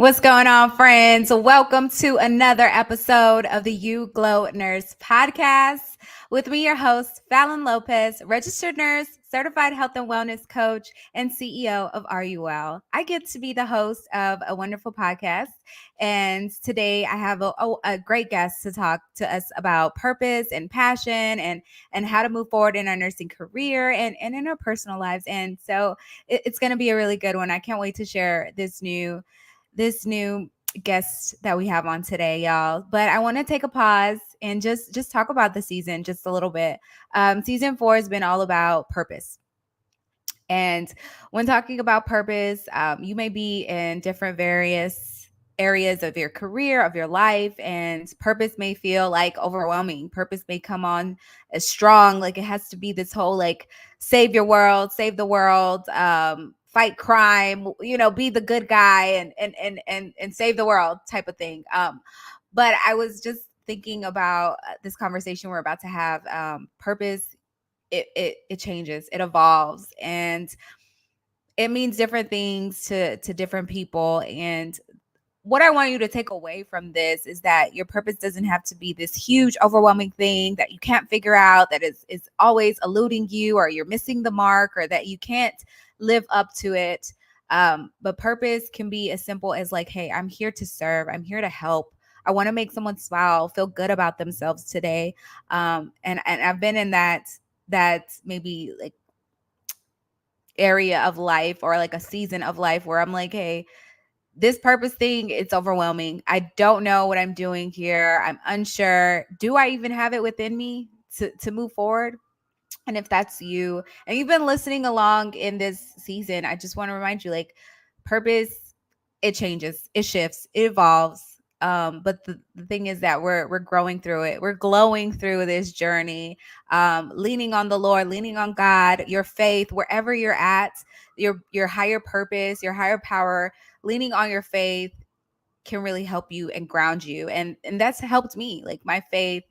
What's going on, friends? Welcome to another episode of the You Glow Nurse podcast. With me, your host, Fallon Lopez, registered nurse, certified health and wellness coach, and CEO of Are You Well. I get to be the host of a wonderful podcast. And today I have a great guest to talk to us about purpose and passion and how to move forward in our nursing career and in our personal lives. And so it's going to be a really good one. I can't wait to share this new guest that we have on today, y'all. But I want to take a pause and just talk about the season just a little bit. Season 4 has been all about purpose. And when talking about purpose, you may be in different various areas of your career, of your life, and purpose may feel like overwhelming. Purpose may come on as strong, like it has to be this whole like save your world, save the world, fight crime, be the good guy and save the world type of thing. But I was just thinking about this conversation we're about to have. Purpose, it changes, it evolves, and it means different things to different people. And what I want you to take away from this is that your purpose doesn't have to be this huge, overwhelming thing that you can't figure out, that is always eluding you, or you're missing the mark, or that you can't live up to it. But purpose can be as simple as like, hey, I'm here to serve. I'm here to help. I want to make someone smile, feel good about themselves today. And I've been in that maybe like area of life, or like a season of life where I'm like, hey, this purpose thing, it's overwhelming. I don't know what I'm doing here. I'm unsure. Do I even have it within me to move forward? And if that's you and you've been listening along in this season, I just want to remind you, like, purpose, it changes, it shifts, it evolves. But the thing is that we're growing through it. We're glowing through this journey, leaning on the Lord, leaning on God, your faith, wherever you're at, your higher purpose, your higher power, leaning on your faith can really help you and ground you. And that's helped me. Like, my faith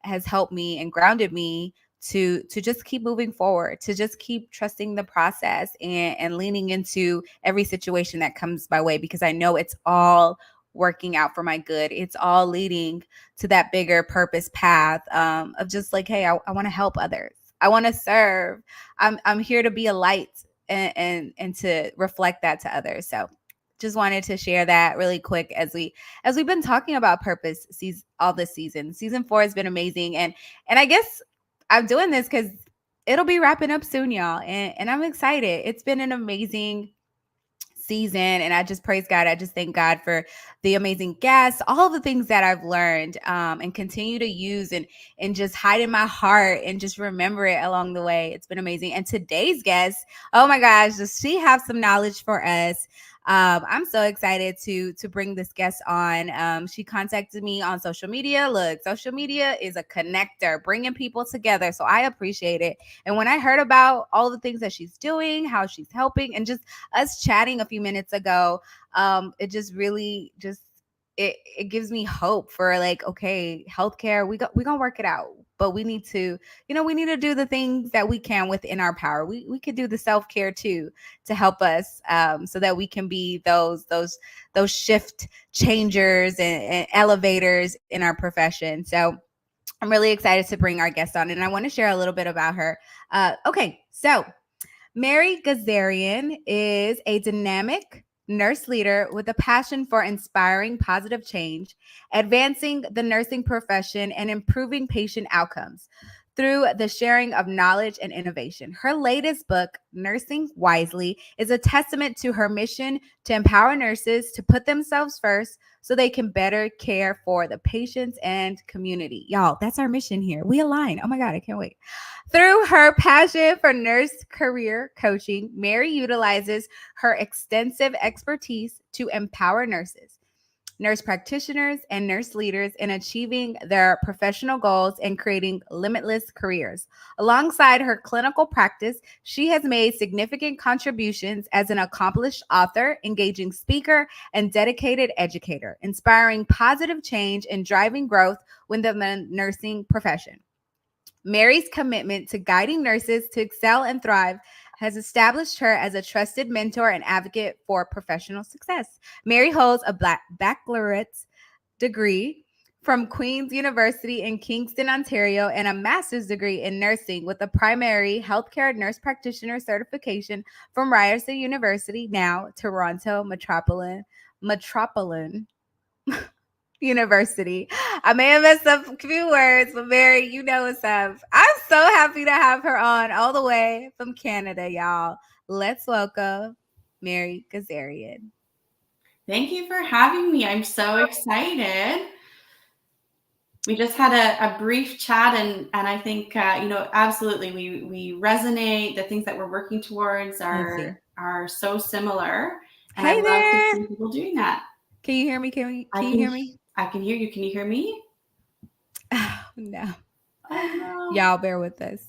has helped me and grounded me to just keep moving forward, to just keep trusting the process and leaning into every situation that comes my way, because I know it's all working out for my good. It's all leading to that bigger purpose path, of just like, hey, I want to help others. I want to serve. I'm here to be a light and to reflect that to others. So just wanted to share that really quick as we've been talking about purpose all this season. Season 4 has been amazing, and I guess I'm doing this because it'll be wrapping up soon, y'all, and I'm excited. It's been an amazing season, and I just praise God. I just thank God for the amazing guests, all the things that I've learned, and continue to use and just hide in my heart and just remember it along the way. It's been amazing. And today's guest, oh my gosh, does she have some knowledge for us? I'm so excited to bring this guest on. She contacted me on social media. Look, social media is a connector, bringing people together. So I appreciate it. And when I heard about all the things that she's doing, how she's helping, and just us chatting a few minutes ago, it just really just it gives me hope for, like, okay, healthcare, we gonna work it out, but we need to, we need to do the things that we can within our power. We could do the self-care too to help us, so that we can be those shift changers and elevators in our profession. So I'm really excited to bring our guest on, and I want to share a little bit about her. Okay, so Mary Ghararian is a dynamic nurse leader with a passion for inspiring positive change, advancing the nursing profession, and improving patient outcomes through the sharing of knowledge and innovation. Her latest book, Nursing Wisely, is a testament to her mission to empower nurses to put themselves first so they can better care for the patients and community. Y'all, that's our mission here. We align. Oh my God, I can't wait. Through her passion for nurse career coaching, Mary utilizes her extensive expertise to empower nurses, nurse practitioners, and nurse leaders in achieving their professional goals and creating limitless careers. Alongside her clinical practice, she has made significant contributions as an accomplished author, engaging speaker, and dedicated educator, inspiring positive change and driving growth within the nursing profession. Mary's commitment to guiding nurses to excel and thrive has established her as a trusted mentor and advocate for professional success. Mary holds a baccalaureate degree from Queen's University in Kingston, Ontario, and a master's degree in nursing with a primary healthcare nurse practitioner certification from Ryerson University, now Toronto Metropolitan University. I may have messed up a few words, but Mary, you know what's up. I'm so happy to have her on all the way from Canada, y'all. Let's welcome Mary Ghararian. Thank you for having me. I'm so excited. We just had a brief chat, and I think absolutely we resonate. The things that we're working towards are so similar, and Hey I love to there. see people doing that. Can you hear me? Can you hear me? I can hear you. Can you hear me? Oh, no. Oh no. Y'all bear with us.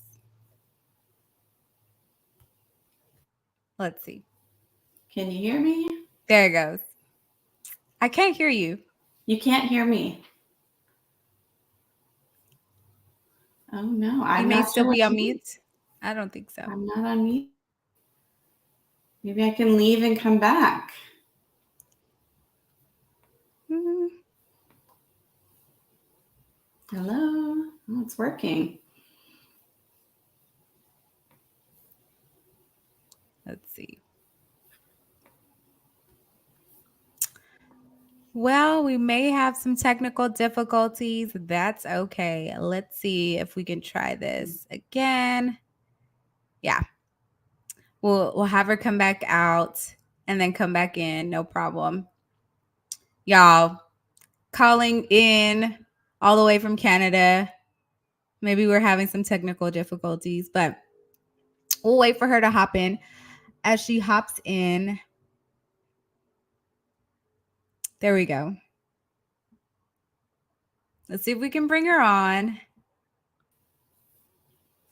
Let's see. Can you hear me? There it goes. I can't hear you. You can't hear me. Oh no. You may still be on mute. I don't think so. I'm not on mute. Maybe I can leave and come back. Hello. Oh, it's working. Let's see. Well, we may have some technical difficulties. That's okay. Let's see if we can try this again. Yeah. We'll have her come back out and then come back in. No problem. Y'all, calling in all the way from Canada. Maybe we're having some technical difficulties, but we'll wait for her to hop in. As she hops in, there we go. Let's see if we can bring her on.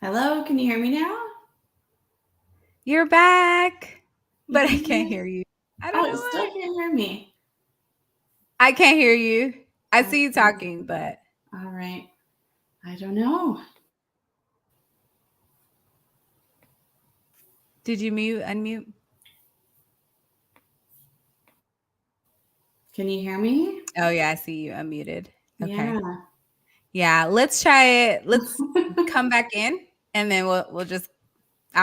Hello, can you hear me now? You're back, but I can't hear you. I don't know. Still can't hear me. I can't hear you. I see you talking, but. All right. I don't know. Did you unmute? Can you hear me? Oh, yeah, I see you unmuted. Okay. Yeah. Let's try it. Let's come back in, and then I'll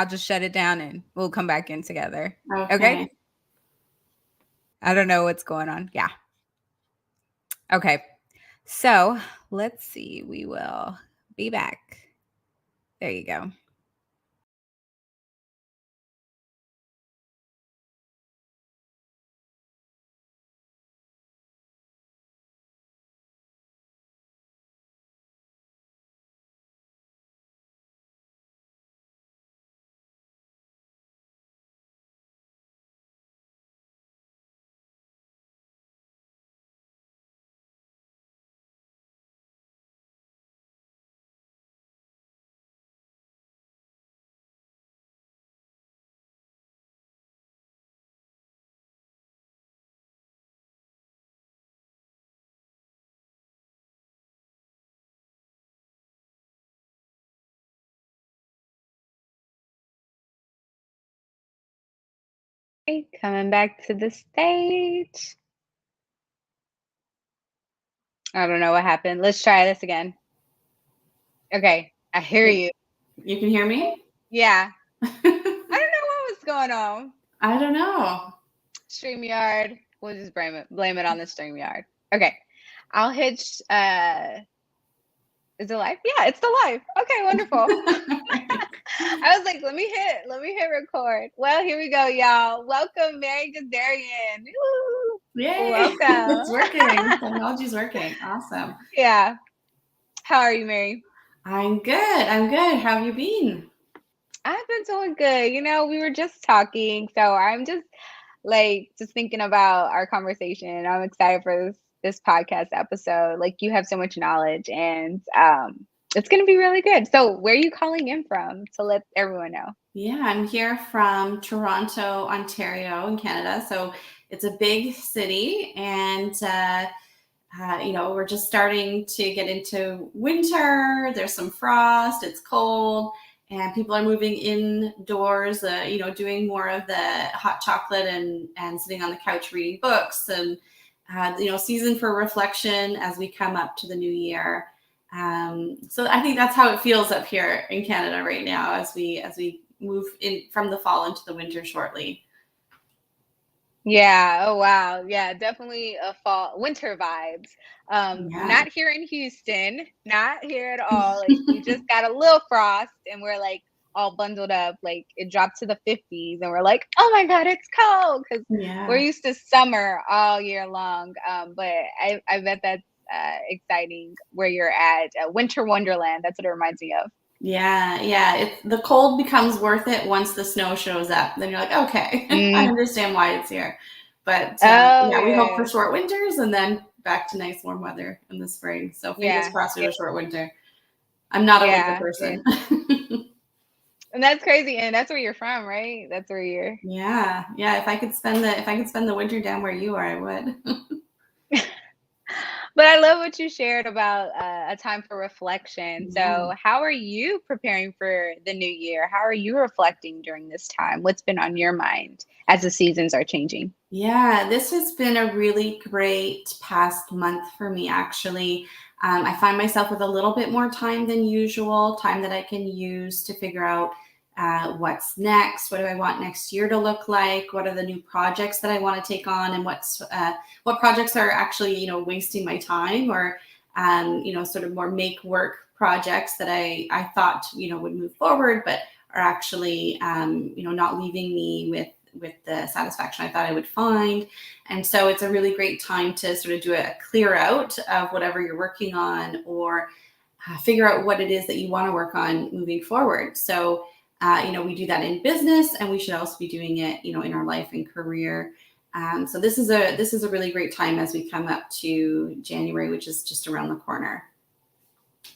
just shut it down and we'll come back in together. Okay? I don't know what's going on. Yeah. Okay. So let's see. We will be back. There you go. Coming back to the stage. I don't know what happened. Let's try this again. Okay, I hear you. You can hear me? Yeah. I don't know what was going on. I don't know. StreamYard. We'll just blame it on the StreamYard. Okay. I'll hit is it live? Yeah, it's the live. Okay, wonderful. I was like, let me hit record. Well, here we go, y'all. Welcome, Mary Ghararian. Yay! Welcome. It's working. Technology's working. Awesome. Yeah. How are you, Mary? I'm good. How have you been? I've been doing good. We were just talking, so I'm just thinking about our conversation. I'm excited for this podcast episode. You have so much knowledge, and it's going to be really good. So where are you calling in from, to let everyone know? Yeah, I'm here from Toronto, Ontario in Canada. So it's a big city, and we're just starting to get into winter. There's some frost. It's cold. and people are moving indoors, doing more of the hot chocolate and sitting on the couch reading books, and season for reflection as we come up to the new year. So I think that's how it feels up here in Canada right now as we move in from the fall into the winter shortly. Yeah. Oh, wow. Yeah, definitely a fall winter vibes. Yeah. Not here in Houston, not here at all. Like we just got a little frost and we're like all bundled up. Like it dropped to the 50s and we're like, oh my God, it's cold because we're Yeah. used to summer all year long. But I bet that's exciting where you're at. Winter Wonderland. That's what it reminds me of. Yeah. The cold becomes worth it once the snow shows up. Then you're like, okay, I Mm. understand why it's here. But Oh, yeah, we hope yeah. for short winters and then back to nice warm weather in the spring. So fingers Yeah. crossed for Yeah. the short winter. I'm not a winter Yeah. Yeah. person. And that's crazy. And that's where you're from, right? That's where you're. Yeah. If I could spend the winter down where you are, I would. But I love what you shared about a time for reflection. Yeah. So, how are you preparing for the new year? How are you reflecting during this time? What's been on your mind as the seasons are changing? Yeah, this has been a really great past month for me, actually. I find myself with a little bit more time than usual, time that I can use to figure out what's next. What do I want next year to look like? What are the new projects that I want to take on? And what projects are actually, wasting my time, or, sort of more make work projects that I thought, would move forward, but are actually, not leaving me with the satisfaction I thought I would find. And so it's a really great time to sort of do a clear out of whatever you're working on, or figure out what it is that you want to work on moving forward. So, we do that in business, and we should also be doing it, in our life and career. So this is a really great time as we come up to January, which is just around the corner.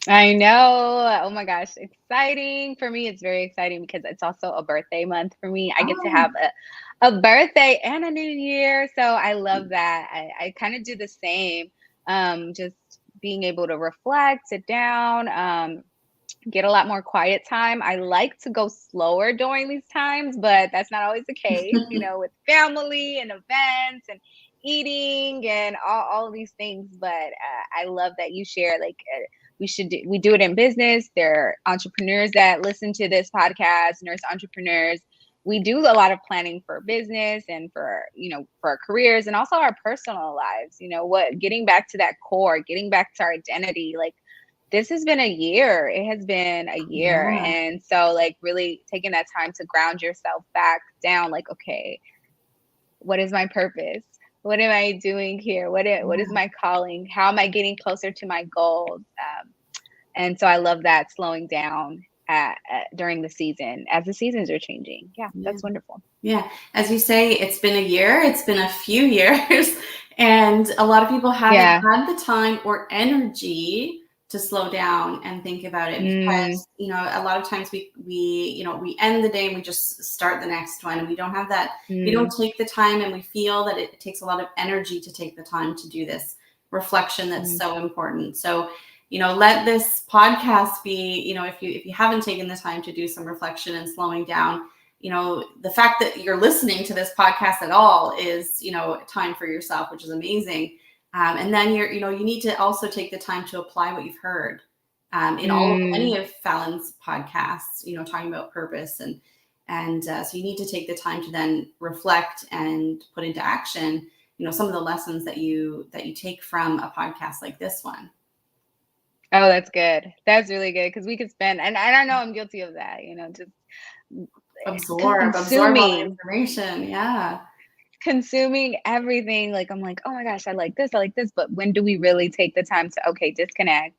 I know. Oh my gosh, exciting. For me, it's very exciting because it's also a birthday month for me. I get to Oh, have a birthday and a new year. So I love that. I kind of do the same. Just being able to reflect, sit down, get a lot more quiet time. I like to go slower during these times, but that's not always the case, with family and events and eating and all of these things. But I love that you share like we do it in business. There are entrepreneurs that listen to this podcast, nurse entrepreneurs. We do a lot of planning for business and for our careers and also our personal lives. What getting back to that core, getting back to our identity, like this has been a year. It has been a year. yeah, And so like really taking that time to ground yourself back down, like, okay, what is my purpose? What am I doing here? What is yeah, my calling? How am I getting closer to my goals? And so I love that slowing down during the season as the seasons are changing. Yeah, yeah. that's wonderful. Yeah, as you say, it's been a year, it's been a few years, and a lot of people haven't Yeah. had the time or energy to slow down and think about it, Mm, because, a lot of times we end the day and we just start the next one, and we don't mm, take the time, and we feel that it takes a lot of energy to take the time to do this reflection that's mm, so important. So, let this podcast be, if you haven't taken the time to do some reflection and slowing down, the fact that you're listening to this podcast at all is, time for yourself, which is amazing. And then you need to also take the time to apply what you've heard in any mm. of Fallon's podcasts, talking about purpose, and so you need to take the time to then reflect and put into action, some of the lessons that you take from a podcast like this one. Oh, that's good. That's really good because we could spend, and I know I'm guilty of that, just Absorb all the consuming information. Yeah. consuming everything. Like I'm like, oh my gosh, I like this, but when do we really take the time to disconnect?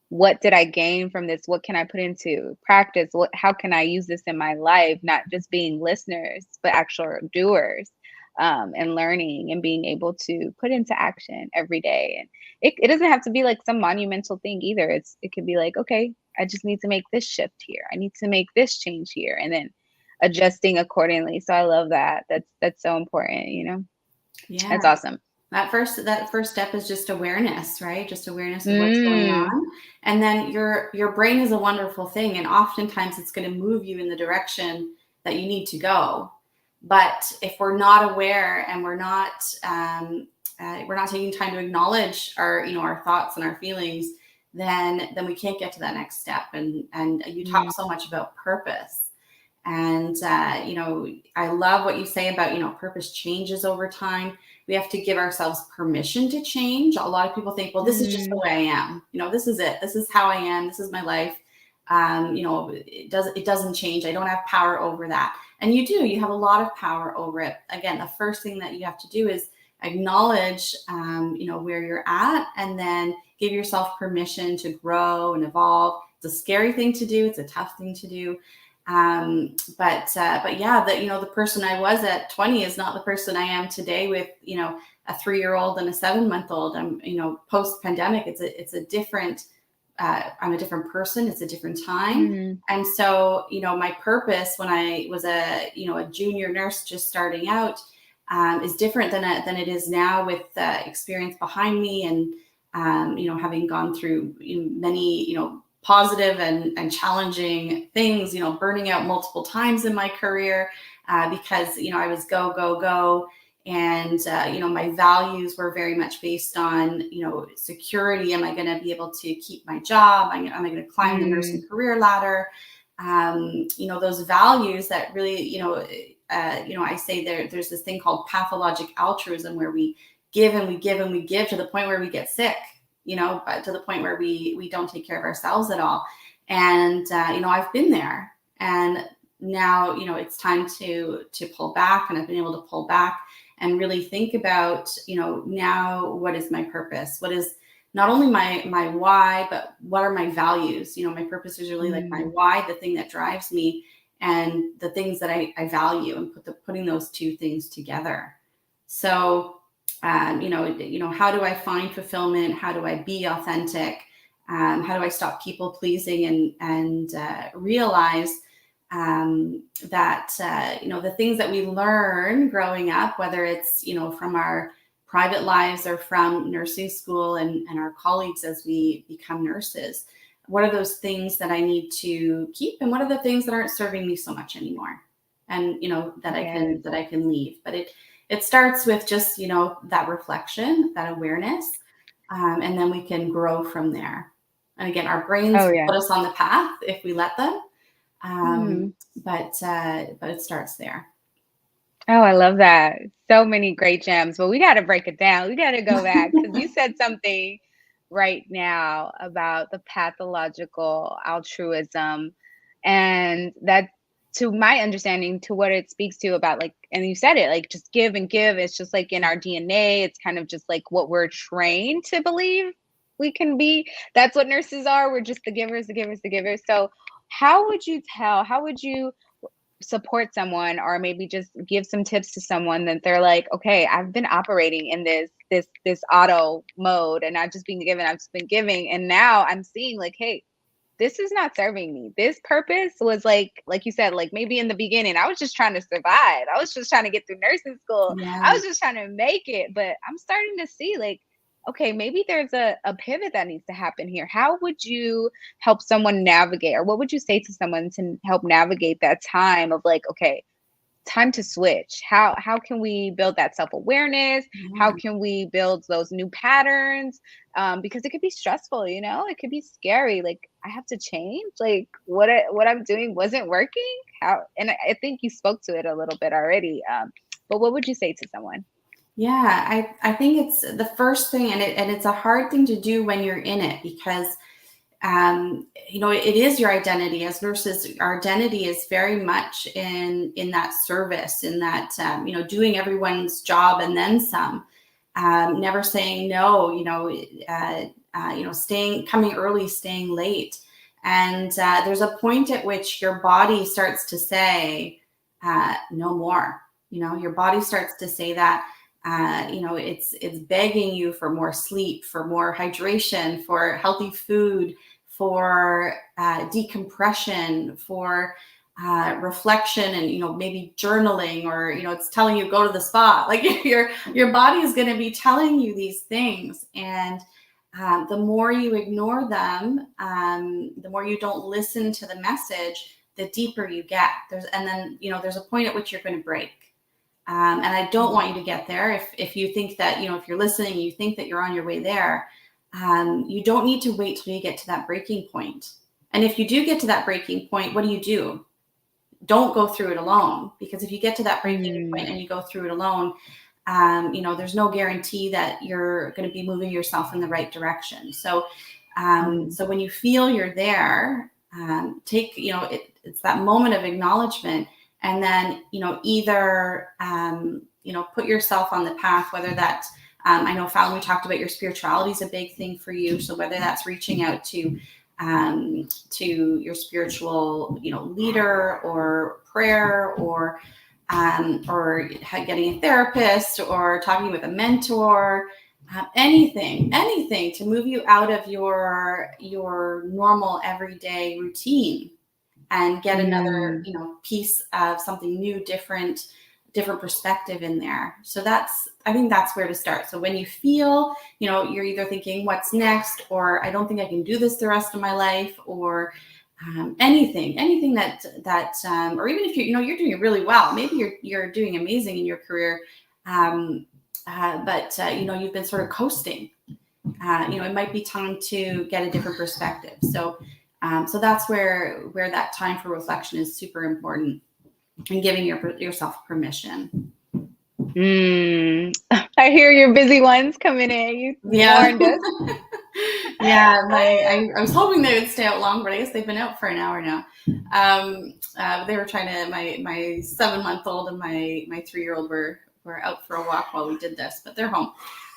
What did I gain from this? What can I put into practice? How can I use this in my life? Not just being listeners, but actual doers, and learning and being able to put into action every day. And it doesn't have to be like some monumental thing either. It could be like, okay, I just need to make this shift here. I need to make this change here, and then adjusting accordingly. So I love that. That's so important. Yeah. That's awesome. That first step is just awareness, right? Just awareness of what's going Mm, on. And then your brain is a wonderful thing, and oftentimes it's going to move you in the direction that you need to go. But if we're not aware and we're not taking time to acknowledge our, our thoughts and our feelings, then we can't get to that next step. And you talk mm, so much about purpose. And, I love what you say about, purpose changes over time. We have to give ourselves permission to change. A lot of people think, well, this is just the mm, way I am. This is it. This is how I am. This is my life. It doesn't change. I don't have power over that. And you do. You have a lot of power over it. Again, the first thing that you have to do is acknowledge, where you're at, and then give yourself permission to grow and evolve. It's a scary thing to do. It's a tough thing to do. But yeah, the person I was at 20 is not the person I am today with, a 3-year-old and a 7-month-old. I'm, post pandemic, it's a different, I'm a different person. It's a different time. mm, And so, my purpose when I was a junior nurse just starting out, is different than it is now with experience behind me, and, having gone through many, positive and challenging things, burning out multiple times in my career, because, I was go, go, go. And, my values were very much based on, security. Am I going to be able to keep my job? Am I going to climb the nursing mm, career ladder? Those values that really, I say there's this thing called pathologic altruism, where we give and we give and we give to the point where we get sick, but to the point where we don't take care of ourselves at all. And, I've been there, and now, it's time to pull back, and I've been able to pull back and really think about, now what is my purpose? What is not only my why, but what are my values? My purpose is really like my mm. why, the thing that drives me, and the things that I value, and putting those two things together. So, how do I find fulfillment? How do I be authentic? How do I stop people pleasing, and realize, that, the things that we learn growing up, whether it's, from our private lives or from nursing school, and our colleagues as we become nurses, what are those things that I need to keep, and what are the things that aren't serving me so much anymore, and, that Yes. I can leave. But it starts with just, that reflection, that awareness, and then we can grow from there. And again, our brains Oh, will yeah. put us on the path if we let them, Mm. but it starts there. Oh, I love that. So many great gems. But we got to break it down. We got to go back because you said something right now about the pathological altruism. And that, to my understanding, to what it speaks to about like, and you said it, like just give and give. It's just like in our DNA. It's kind of just like what we're trained to believe we can be. That's what nurses are. We're just the givers, the givers, the givers. So, how would you support someone, or maybe just give some tips to someone that they're like, okay, I've been operating in this auto mode, and I've just been giving, and now I'm seeing like, hey, this is not serving me. This purpose was like you said, like maybe in the beginning I was just trying to survive, I was just trying to get through nursing school, I Yeah. was just trying to make it, but I'm starting to see like, okay, maybe there's a pivot that needs to happen here. How would you help someone navigate, or what would you say to someone to help navigate that time of like, okay, time to switch? How can we build that self-awareness? How Yeah. can we build those new patterns? Because it could be stressful, it could be scary, like I have to change, like what I'm doing wasn't working. How, and I think you spoke to it a little bit already, but what would you say to someone? Yeah, I think it's the first thing, and it's a hard thing to do when you're in it, because, it is your identity as nurses. Our identity is very much in that service, in that, doing everyone's job and then some, never saying no, coming early, staying late. And, there's a point at which your body starts to say, no more. Your body starts to say that, it's begging you for more sleep, for more hydration, for healthy food, for, decompression, for, reflection and, maybe journaling, or, it's telling you go to the spa. Like your body is going to be telling you these things. And the more you ignore them, the more you don't listen to the message, the deeper you get. There's a point at which you're going to break. And I don't want you to get there. If you think that, if you're listening, you think that you're on your way there, you don't need to wait till you get to that breaking point. And if you do get to that breaking point, what do? Don't go through it alone, because if you get to that breaking point and you go through it alone, there's no guarantee that you're going to be moving yourself in the right direction. So, so when you feel you're there, take, it's that moment of acknowledgement, and then, either, put yourself on the path, whether that's, I know, Fallon, we talked about your spirituality is a big thing for you. So whether that's reaching out to your spiritual, leader, or prayer, or getting a therapist, or talking with a mentor, anything to move you out of your normal everyday routine and get another, piece of something new, different perspective in there. So I think that's where to start. So when you feel, you're either thinking what's next, or I don't think I can do this the rest of my life, or anything that or even if you're doing really well, maybe you're doing amazing in your career, but you've been sort of coasting, it might be time to get a different perspective. So that's where that time for reflection is super important, and giving yourself permission. I hear your busy ones coming in. You warned us. Yeah, I was hoping they would stay out long, but I guess they've been out for an hour now. They were trying to, my 7-month-old and my 3-year-old were out for a walk while we did this, but they're home.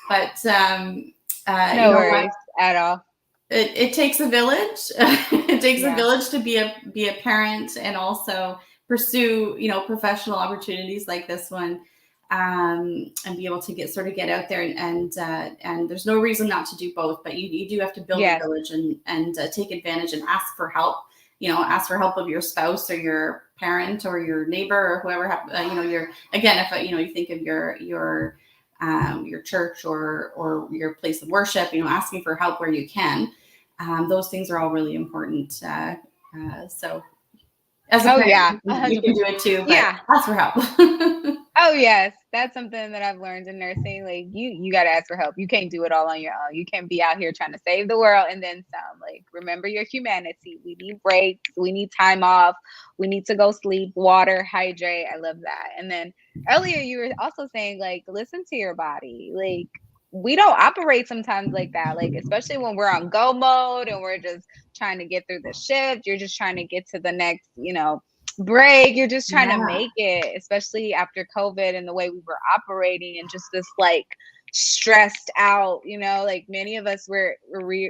But no worries at all. It takes a village. It takes a village to be a parent, and also pursue, professional opportunities like this one, and be able to get out there, and there's no reason not to do both, but you do have to build a village and take advantage and ask for help. Ask for help of your spouse, or your parent, or your neighbor, or whoever. If you think of your church or your place of worship, asking for help where you can. Those things are all really important. So as a parent, you can do it too, but ask for help. Oh yes, that's something that I've learned in nursing. Like you got to ask for help. You can't do it all on your own. You can't be out here trying to save the world and then some. Like, remember your humanity. We need breaks. We need time off. We need to go sleep, water, hydrate. I love that. And then earlier you were also saying, like, listen to your body. Like, we don't operate sometimes like that. Like, especially when we're on go mode and we're just trying to get through the shift. You're just trying to get to the next, break. You're just trying to make it, especially after COVID and the way we were operating, and just this like stressed out, like many of us were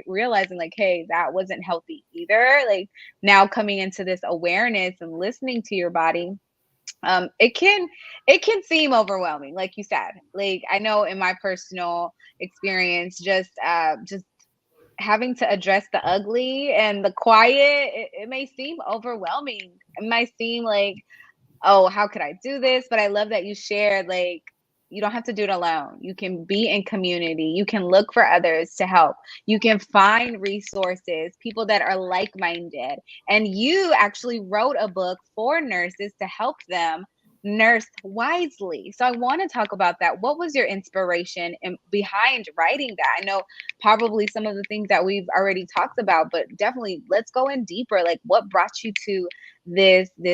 realizing like, hey, that wasn't healthy either. Like, now coming into this awareness and listening to your body, it can seem overwhelming, like you said. Like, I know in my personal experience, just having to address the ugly and the quiet, it may seem overwhelming. It might seem like, oh, how could I do this? But I love that you shared, like, you don't have to do it alone. You can be in community. You can look for others to help. You can find resources, people that are like-minded. And you actually wrote a book for nurses to help them nurse wisely. So I want to talk about that. What was your inspiration behind writing that? I know probably some of the things that we've already talked about, but definitely let's go in deeper. Like, what brought you to this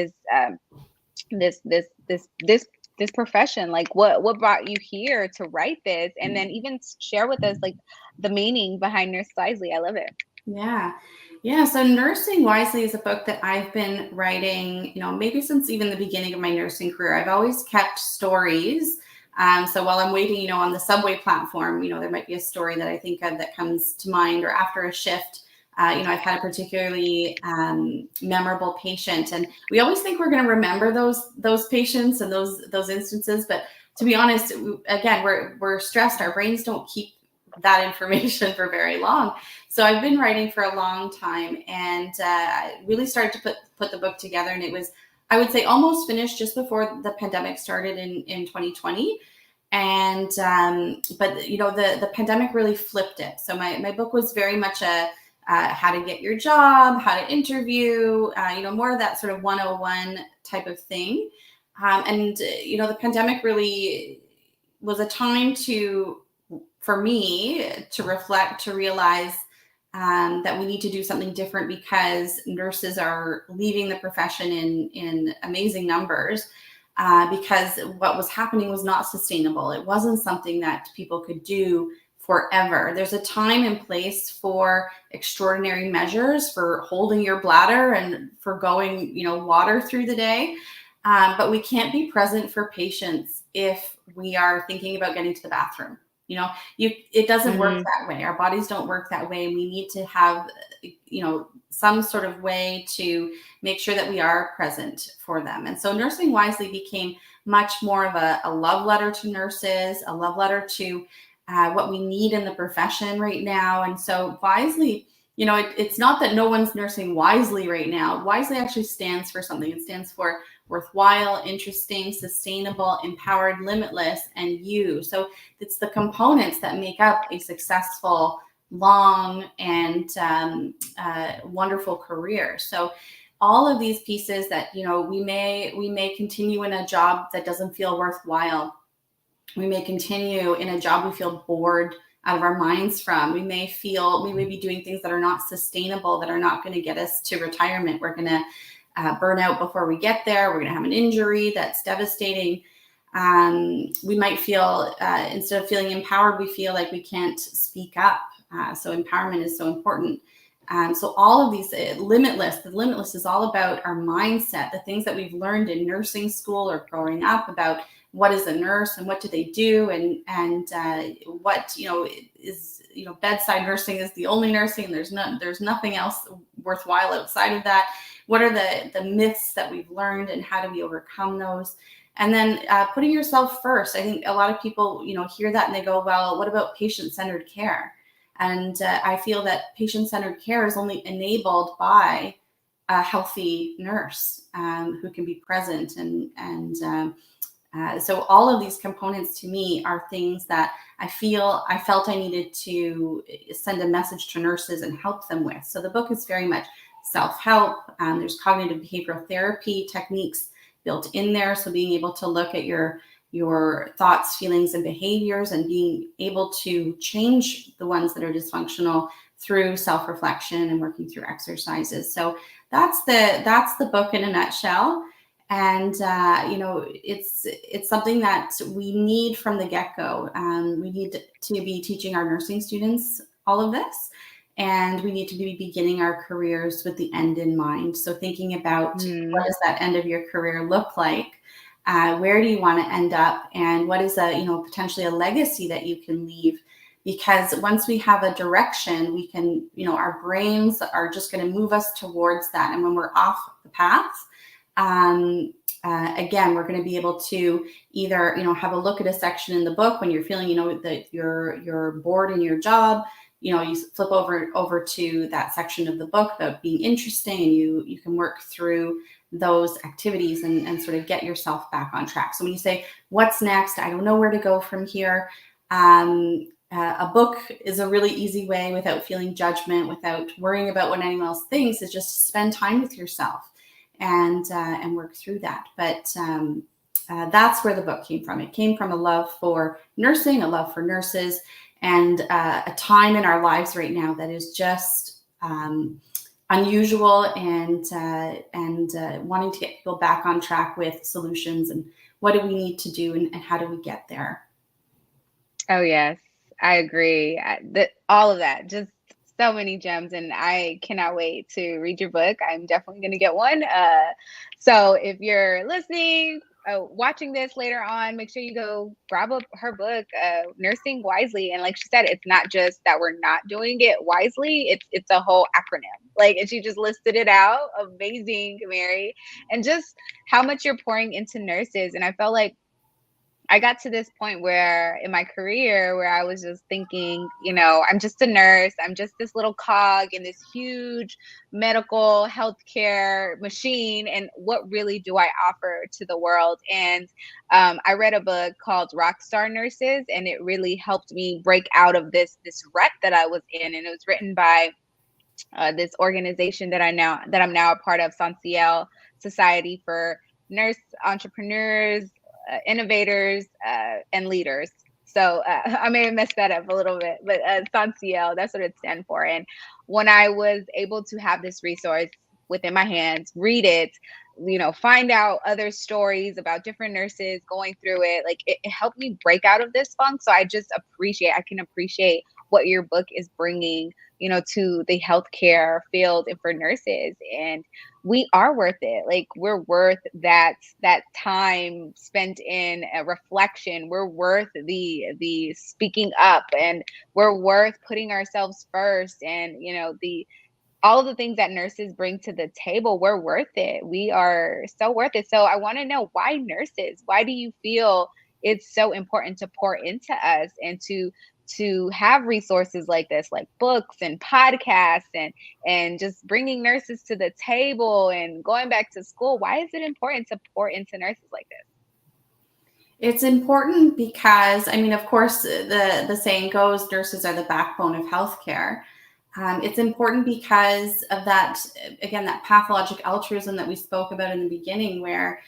profession? Like, what brought you here to write this? And then even share with us like the meaning behind Nurse Wisely. I love it. Yeah. So Nursing Wisely is a book that I've been writing, maybe since even the beginning of my nursing career. I've always kept stories. So while I'm waiting, on the subway platform, there might be a story that I think of that comes to mind, or after a shift. I've had a particularly memorable patient, and we always think we're going to remember those patients and those instances. But to be honest, again, we're stressed. Our brains don't keep that information for very long. So I've been writing for a long time, and really started to put the book together. And it was, I would say, almost finished just before the pandemic started in 2020. And but the pandemic really flipped it. So my book was very much a how to get your job, how to interview, more of that sort of 101 type of thing. And the pandemic really was a time for me to reflect, to realize that we need to do something different, because nurses are leaving the profession in amazing numbers, because what was happening was not sustainable. It wasn't something that people could do forever. There's a time and place for extraordinary measures, for holding your bladder and for going, water through the day. But we can't be present for patients if we are thinking about getting to the bathroom. It doesn't work that way. Our bodies don't work that way. We need to have, some sort of way to make sure that we are present for them. And so Nursing Wisely became much more of a love letter to nurses, a love letter to what we need in the profession right now. And so Wisely, it's not that no one's nursing wisely right now. Wisely actually stands for something. It stands for worthwhile, interesting, sustainable, empowered, limitless, and you. So it's the components that make up a successful, long, and wonderful career. So all of these pieces that, we may continue in a job that doesn't feel worthwhile. We may continue in a job we feel bored out of our minds from. We may be doing things that are not sustainable, that are not going to get us to retirement. We're going to burn out before we get there. We're going to have an injury that's devastating. We might feel, instead of feeling empowered, we feel like we can't speak up. So empowerment is so important. So all of these, the limitless is all about our mindset, the things that we've learned in nursing school or growing up about what is a nurse and what do they do, and what is bedside nursing is the only nursing. There's nothing else worthwhile outside of that. What are the myths that we've learned, and how do we overcome those? And then putting yourself first. I think a lot of people hear that and they go, well, what about patient-centered care? And I feel that patient-centered care is only enabled by a healthy nurse who can be present. So all of these components to me are things that I felt I needed to send a message to nurses and help them with. So the book is very much self-help. There's cognitive behavioral therapy techniques built in there. So being able to look at your thoughts, feelings, and behaviors, and being able to change the ones that are dysfunctional through self-reflection and working through exercises. So that's the book in a nutshell. And it's something that we need from the get-go. We need to be teaching our nursing students all of this, and we need to be beginning our careers with the end in mind. So thinking about what does that end of your career look like? Where do you want to end up, and what is potentially a legacy that you can leave? Because once we have a direction, we can, our brains are just going to move us towards that. And when we're off the path, again, we're going to be able to either, have a look at a section in the book when you're feeling, that you're bored in your job. You flip over to that section of the book about being interesting, and you can work through those activities and sort of get yourself back on track. So when you say, what's next? I don't know where to go from here. A book is a really easy way, without feeling judgment, without worrying about what anyone else thinks, is just spend time with yourself and work through that. But that's where the book came from. It came from a love for nursing, a love for nurses, and a time in our lives right now that is just unusual, and wanting to get people back on track with solutions, and what do we need to do, and how do we get there? Oh, yes, I agree. All of that, just so many gems, and I cannot wait to read your book. I'm definitely going to get one. So if you're listening, watching this later on, make sure you go grab her book, Nursing Wisely. And like she said, it's not just that we're not doing it wisely, it's a whole acronym. And she just listed it out. Amazing, Mary. And just how much you're pouring into nurses. And I felt like I got to this point where in my career where I was just thinking, I'm just a nurse. I'm just this little cog in this huge medical healthcare machine. And what really do I offer to the world? And I read a book called Rockstar Nurses, and it really helped me break out of this rut that I was in. And it was written by this organization that I'm now a part of, Sanciel, Society for Nurse Entrepreneurs, Innovators, and Leaders. So I may have messed that up a little bit, but Sanciel, that's what it stands for. And when I was able to have this resource within my hands, read it, find out other stories about different nurses going through it, like it helped me break out of this funk. So I can appreciate what your book is bringing, to the healthcare field and for nurses. And we are worth it. Like we're worth that time spent in a reflection. We're worth the speaking up, and we're worth putting ourselves first. And the all of the things that nurses bring to the table, we're worth it. We are so worth it. So I want to know, why nurses? Why do you feel it's so important to pour into us and to have resources like this, like books and podcasts and just bringing nurses to the table and going back to school? Why is it important to pour into nurses like this? It's important because, I mean, of course, the saying goes, nurses are the backbone of healthcare. It's important because of that, again, that pathologic altruism that we spoke about in the beginning, where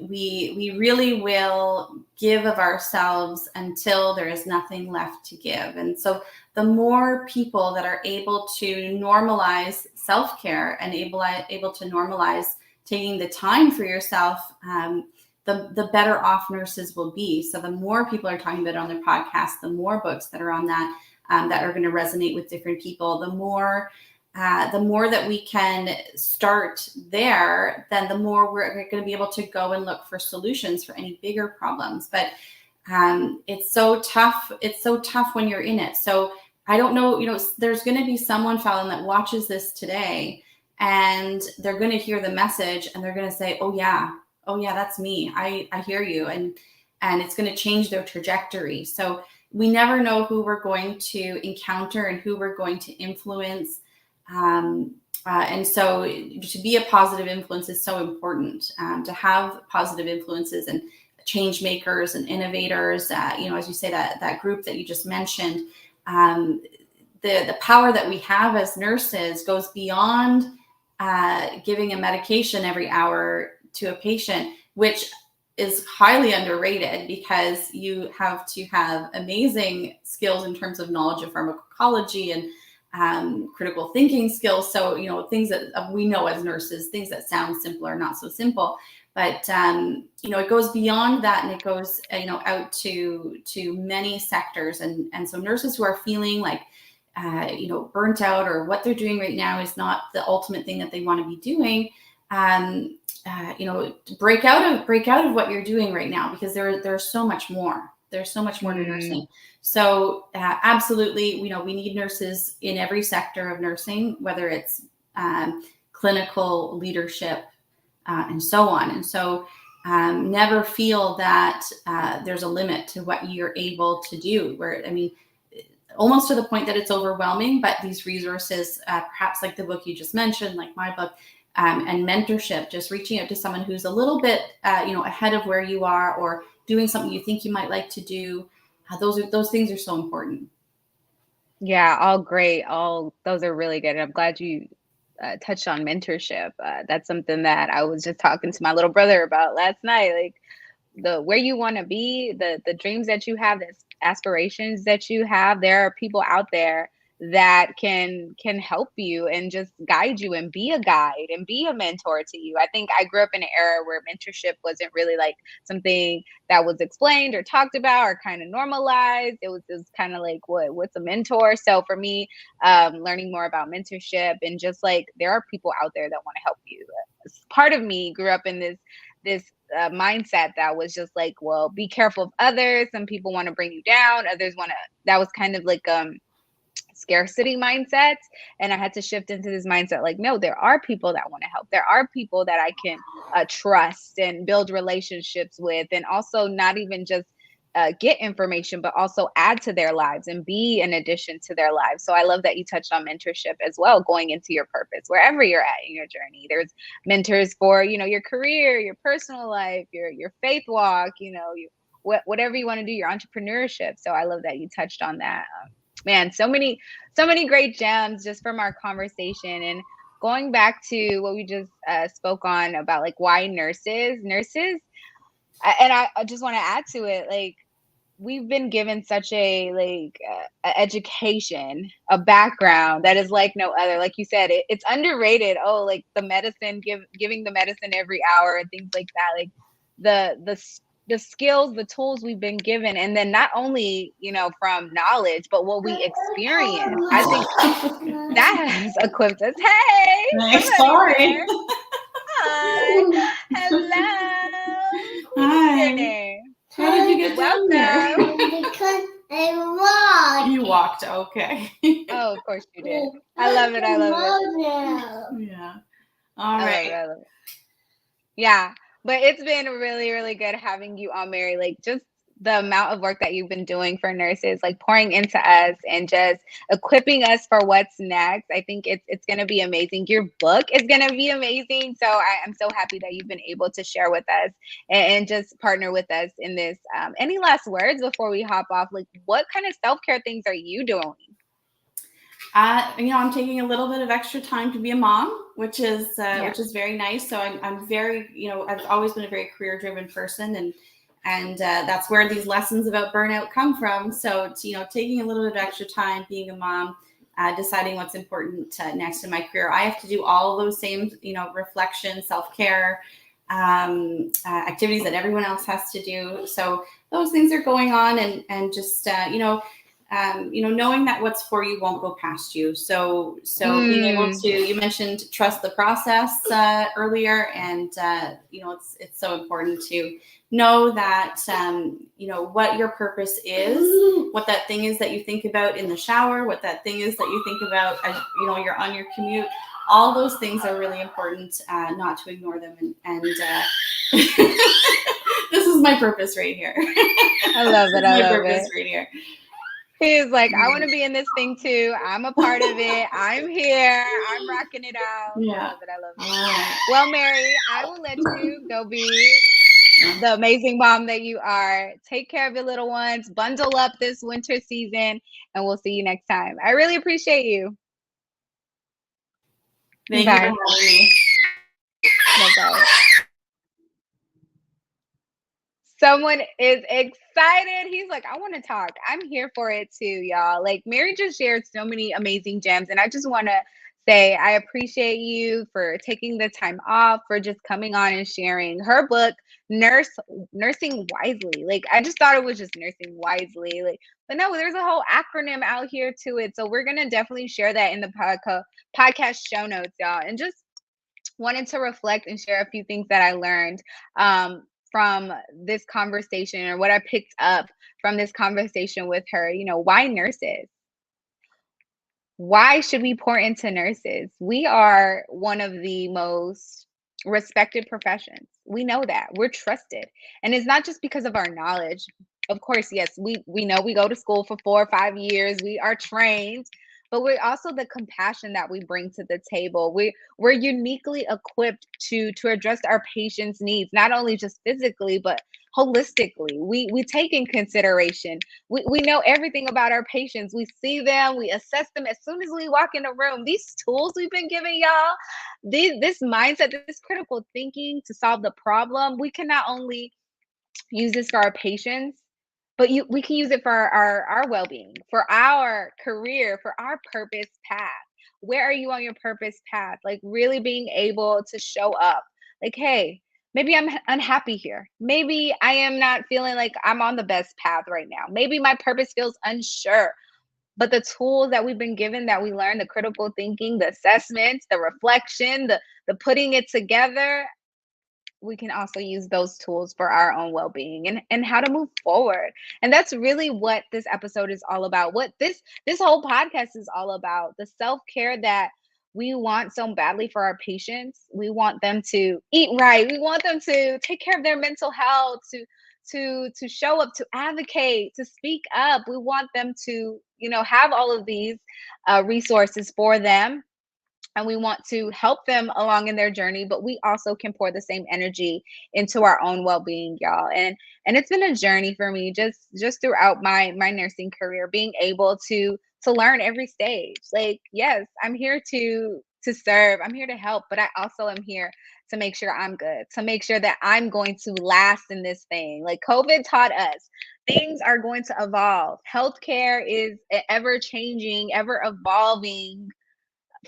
we really will give of ourselves until there is nothing left to give. And so the more people that are able to normalize self-care and able to normalize taking the time for yourself, the better off nurses will be. So the more people are talking about it on their podcast, the more books that are on that are going to resonate with different people, the more that we can start there, then the more we're going to be able to go and look for solutions for any bigger problems. But it's so tough. It's so tough when you're in it. So I don't know, there's going to be someone, Fallon, that watches this today, and they're going to hear the message and they're going to say, oh yeah, that's me. I hear you. And it's going to change their trajectory. So we never know who we're going to encounter and who we're going to influence. And so to be a positive influence is so important, to have positive influences and change makers and innovators, as you say, that group that you just mentioned, the power that we have as nurses goes beyond giving a medication every hour to a patient, which is highly underrated, because you have to have amazing skills in terms of knowledge of pharmacology and critical thinking skills. So, things that we know as nurses, things that sound simple are not so simple, but, it goes beyond that, and it goes, out to many sectors. And so nurses who are feeling like, burnt out, or what they're doing right now is not the ultimate thing that they want to be doing, break out of what you're doing right now, because there's so much more. There's so much more to nursing. So absolutely, we need nurses in every sector of nursing, whether it's clinical leadership and so on. And so never feel that there's a limit to what you're able to do. Almost to the point that it's overwhelming, but these resources, perhaps like the book you just mentioned, like my book, and mentorship, just reaching out to someone who's a little bit, ahead of where you are, or doing something you think you might like to do. Those things are so important. Yeah, all great. All those are really good. I'm glad you touched on mentorship. That's something that I was just talking to my little brother about last night. Like where you want to be, the dreams that you have, the aspirations that you have. There are people out there that can help you and just guide you and be a guide and be a mentor to you. I think I grew up in an era where mentorship wasn't really like something that was explained or talked about or kind of normalized. It was just kind of like, what's a mentor? So for me, learning more about mentorship, and just like there are people out there that want to help you. Part of me grew up in this mindset that was just like, well, be careful of others. Some people want to bring you down. Others want to, that was kind of like scarcity mindsets. And I had to shift into this mindset like, no, there are people that want to help. There are people that I can trust and build relationships with, and also not even just get information, but also add to their lives and be an addition to their lives. So I love that you touched on mentorship as well, going into your purpose, wherever you're at in your journey. There's mentors for, your career, your personal life, your faith walk, whatever you want to do, your entrepreneurship. So I love that you touched on that. Man, so many great gems just from our conversation. And going back to what we just spoke on about, like, why nurses, and I just want to add to it, like, we've been given such a education, a background that is like no other. Like you said, it's underrated. Oh, like the medicine, giving the medicine every hour and things like that. Like the skills, the tools we've been given, and then not only from knowledge, but what we experience. I think that has equipped us. Hey, Sorry. there. Hi. Hello. Hi. What's your name? How did you get down there? Because I walked. You walked, okay. Oh, of course you did. I love it. I love it. Yeah. All right. I love it. Yeah, but it's been really, really good having you on, Mary. Like, just the amount of work that you've been doing for nurses, like pouring into us and just equipping us for what's next. I think it's going to be amazing. Your book is going to be amazing. So I'm so happy that you've been able to share with us and just partner with us in this. Any last words before we hop off? Like, what kind of self-care things are you doing? I'm taking a little bit of extra time to be a mom, which is very nice. So I'm very, I've always been a very career-driven person, and that's where these lessons about burnout come from. So taking a little bit of extra time, being a mom, deciding what's important next in my career. I have to do all of those same, reflection, self-care, activities that everyone else has to do. So those things are going on, and just knowing that what's for you won't go past you. So being able to, you mentioned trust the process earlier, and it's so important to know that what your purpose is, what that thing is that you think about in the shower, what that thing is that you think about as you're on your commute. All those things are really important, not to ignore them. And this is my purpose right here. I love it. I love it. Right here. He's like, I want to be in this thing too. I'm a part of it. I'm here. I'm rocking it out. Yeah. I love it. I love it. Well, Mary, I will let you go be the amazing mom that you are. Take care of your little ones. Bundle up this winter season, and we'll see you next time. I really appreciate you. Thank you for having me. No problem. Someone is excited. He's like, I want to talk. I'm here for it too, y'all. Like, Mary just shared so many amazing gems, and I just want to say I appreciate you for taking the time off, for just coming on and sharing her book, Nursing Wisely. Like, I just thought it was just Nursing Wisely. Like, but no, there's a whole acronym out here to it. So we're gonna definitely share that in the podcast show notes, y'all. And just wanted to reflect and share a few things that I learned from this conversation, or what I picked up from this conversation with her. Why nurses? Why should we pour into nurses? We are one of the most respected professions. We know that. We're trusted. And it's not just because of our knowledge. Of course, yes, we know we go to school for 4 or 5 years. We are trained, but we're also the compassion that we bring to the table. We're uniquely equipped to address our patients' needs, not only just physically, but holistically. We take in consideration. We know everything about our patients. We see them, we assess them as soon as we walk in the room. These tools we've been giving y'all, this mindset, this critical thinking to solve the problem, we can not only use this for our patients, but we can use it for our well-being, for our career, for our purpose path. Where are you on your purpose path? Like, really being able to show up. Like, hey, maybe I'm unhappy here. Maybe I am not feeling like I'm on the best path right now. Maybe my purpose feels unsure. But the tools that we've been given, that we learn, the critical thinking, the assessments, the reflection, the putting it together, we can also use those tools for our own well-being and how to move forward. And that's really what this episode is all about. What this whole podcast is all about. The self-care that we want so badly for our patients. We want them to eat right. We want them to take care of their mental health, to show up, to advocate, to speak up. We want them to, have all of these resources for them, and we want to help them along in their journey, but we also can pour the same energy into our own well-being, y'all. And it's been a journey for me just throughout my nursing career, being able to learn every stage. Like, yes, I'm here to serve, I'm here to help, but I also am here to make sure I'm good, to make sure that I'm going to last in this thing. Like COVID taught us, things are going to evolve. Healthcare is an ever changing, ever evolving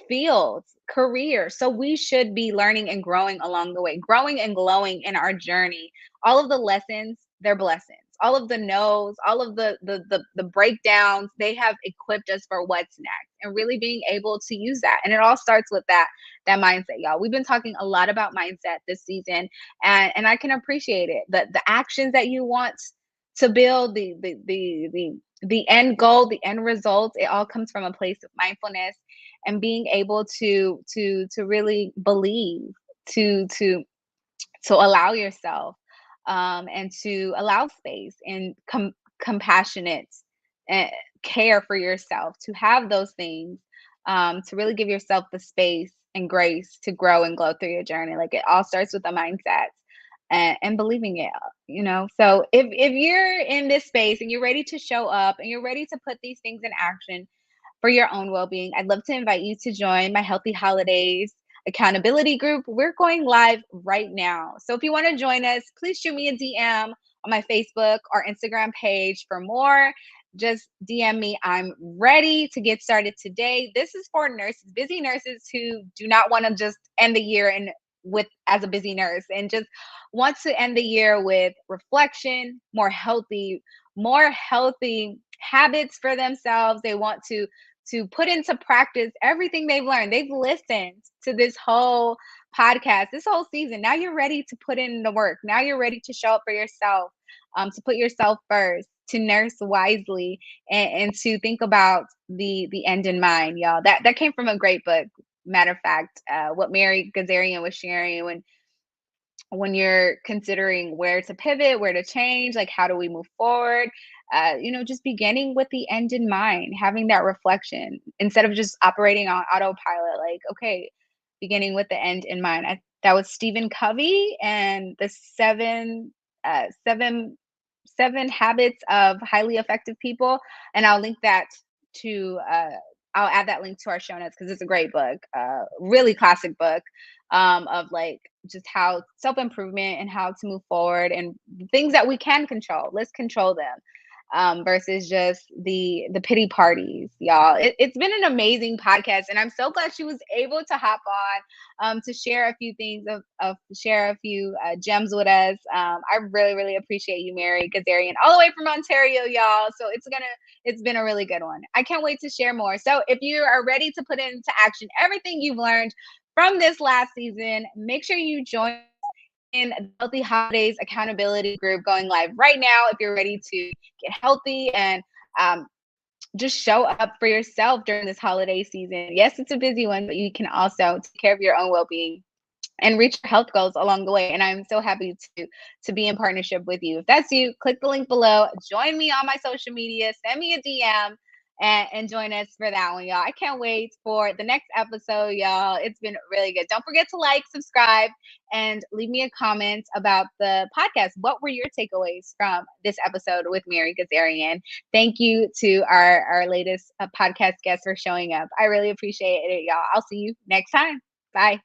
fields, career. So we should be learning and growing along the way, growing and glowing in our journey. All of the lessons, they're blessings. All of the no's, all of the breakdowns, they have equipped us for what's next, and really being able to use that. And it all starts with that mindset, y'all. We've been talking a lot about mindset this season, and I can appreciate it. The actions that you want to build, the end goal, the end result, it all comes from a place of mindfulness and being able to really believe, to allow yourself, and to allow space and compassionate care for yourself, to have those things, to really give yourself the space and grace to grow and glow through your journey. Like, it all starts with the mindset and believing it, So if you're in this space and you're ready to show up and you're ready to put these things in action for your own well-being, I'd love to invite you to join my Healthy Holidays accountability group. We're going live right now. So if you want to join us, please shoot me a DM on my Facebook or Instagram page for more. Just DM me. I'm ready to get started today. This is for nurses, busy nurses who do not want to just end the year as a busy nurse, and just want to end the year with reflection, more healthy habits for themselves. They want to put into practice everything they've learned. They've listened to this whole podcast, this whole season. Now you're ready to put in the work. Now you're ready to show up for yourself, to put yourself first, to nurse wisely, and to think about the end in mind, y'all. That came from a great book. Matter of fact, what Mary Gazarian was sharing when you're considering where to pivot, where to change, like how do we move forward, just beginning with the end in mind, having that reflection instead of just operating on autopilot. Like, okay, beginning with the end in mind. That was Stephen Covey and the seven habits of highly effective people, and I'll link that to I'll add that link to our show notes because it's a great book, really classic book, of like just how self-improvement and how to move forward and things that we can control. Let's control them, versus just the pity parties, y'all. It's been an amazing podcast, and I'm so glad she was able to hop on, to share a few things, share a few gems with us. I really, really appreciate you, Mary Gazarian, all the way from Ontario, y'all. So it's been a really good one. I can't wait to share more. So if you are ready to put into action everything you've learned from this last season, make sure you join in the Healthy Holidays accountability group, going live right now if you're ready to get healthy and just show up for yourself during this holiday season. Yes, it's a busy one, but you can also take care of your own well-being and reach your health goals along the way. And I'm so happy to be in partnership with you. If that's you, click the link below, join me on my social media, send me a DM, and join us for that one, y'all. I can't wait for the next episode, y'all. It's been really good. Don't forget to like, subscribe, and leave me a comment about the podcast. What were your takeaways from this episode with Mary Gazarian? Thank you to our latest podcast guest for showing up. I really appreciate it, y'all. I'll see you next time. Bye.